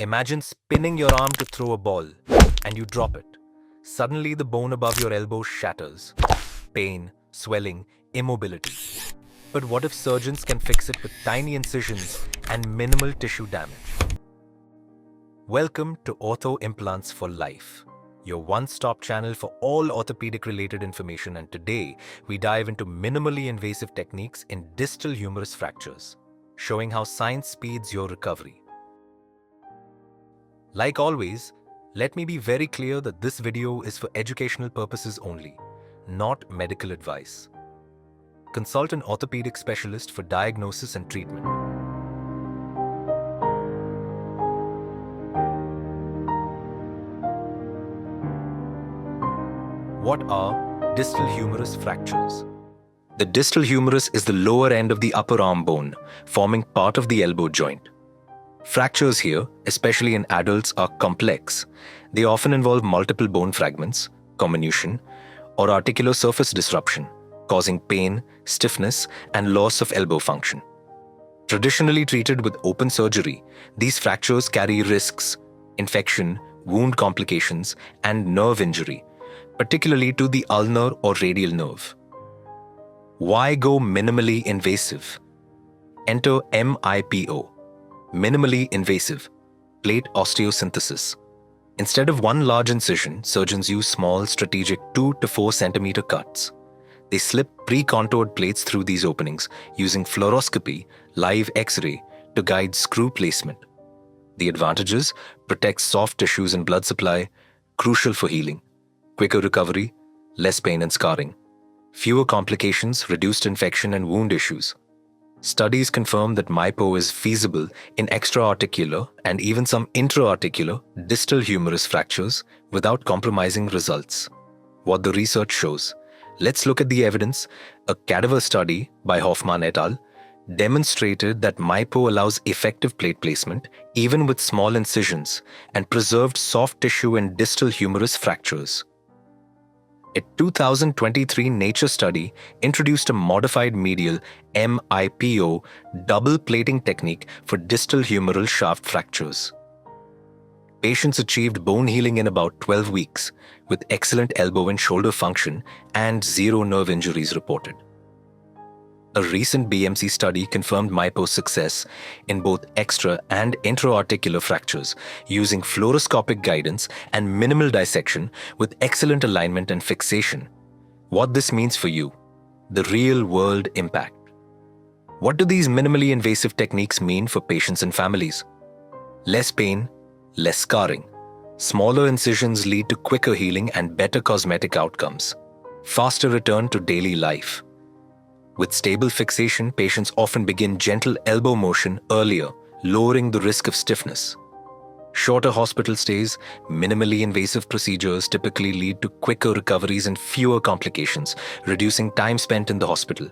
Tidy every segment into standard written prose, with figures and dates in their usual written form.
Imagine spinning your arm to throw a ball, and you drop it. Suddenly, the bone above your elbow shatters. Pain, swelling, immobility. But what if surgeons can fix it with tiny incisions and minimal tissue damage? Welcome to Ortho Implants for Life, your one-stop channel for all orthopedic-related information, and today we dive into minimally invasive techniques in distal humerus fractures, showing how science speeds your recovery. Like always, let me be very clear that this video is for educational purposes only, not medical advice. Consult an orthopedic specialist for diagnosis and treatment. What are distal humerus fractures? The distal humerus is the lower end of the upper arm bone, forming part of the elbow joint. Fractures here, especially in adults, are complex. They often involve multiple bone fragments, comminution, or articular surface disruption, causing pain, stiffness, and loss of elbow function. Traditionally treated with open surgery, these fractures carry risks: infection, wound complications, and nerve injury, particularly to the ulnar or radial nerve. Why go minimally invasive? Enter MIPO. Minimally invasive, plate osteosynthesis. Instead of one large incision, surgeons use small, strategic 2 to 4 centimeter cuts. They slip pre-contoured plates through these openings using fluoroscopy, live X-ray, to guide screw placement. The advantages: protect soft tissues and blood supply, crucial for healing, quicker recovery, less pain and scarring, fewer complications, reduced infection and wound issues. Studies confirm that MIPO is feasible in extra-articular and even some intra-articular distal humerus fractures without compromising results. What the research shows. Let's look at the evidence. A cadaver study by Hoffman et al. Demonstrated that MIPO allows effective plate placement even with small incisions and preserved soft tissue in distal humerus fractures. A 2023 Nature study introduced a modified medial MIPO double plating technique for distal humeral shaft fractures. Patients achieved bone healing in about 12 weeks with excellent elbow and shoulder function and 0 nerve injuries reported. A recent BMC study confirmed MIPO's success in both extra and intra-articular fractures using fluoroscopic guidance and minimal dissection with excellent alignment and fixation. What this means for you, the real-world impact. What do these minimally invasive techniques mean for patients and families? Less pain, less scarring. Smaller incisions lead to quicker healing and better cosmetic outcomes. Faster return to daily life. With stable fixation, patients often begin gentle elbow motion earlier, lowering the risk of stiffness. Shorter hospital stays, minimally invasive procedures typically lead to quicker recoveries and fewer complications, reducing time spent in the hospital.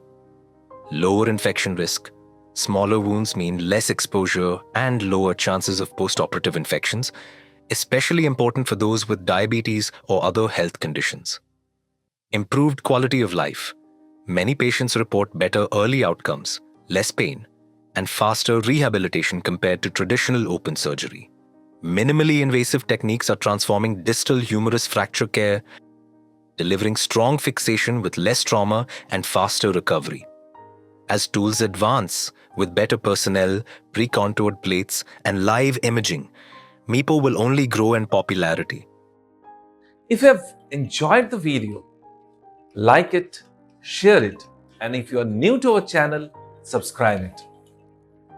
Lower infection risk. Smaller wounds mean less exposure and lower chances of post-operative infections, especially important for those with diabetes or other health conditions. Improved quality of life. Many patients report better early outcomes, less pain, and faster rehabilitation compared to traditional open surgery. Minimally invasive techniques are transforming distal humerus fracture care, delivering strong fixation with less trauma and faster recovery. As tools advance, with better personnel, pre-contoured plates, and live imaging, MIPO will only grow in popularity. If you have enjoyed the video, like it, share it, and if you are new to our channel, subscribe it.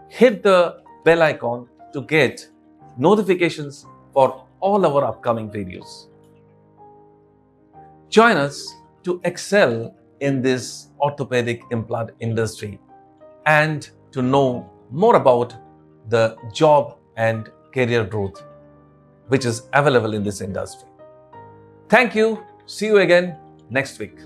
Hit the bell icon to get notifications for all our upcoming videos. Join us to excel in this orthopedic implant industry and to know more about the job and career growth which is available in this industry. Thank you. See you again next week.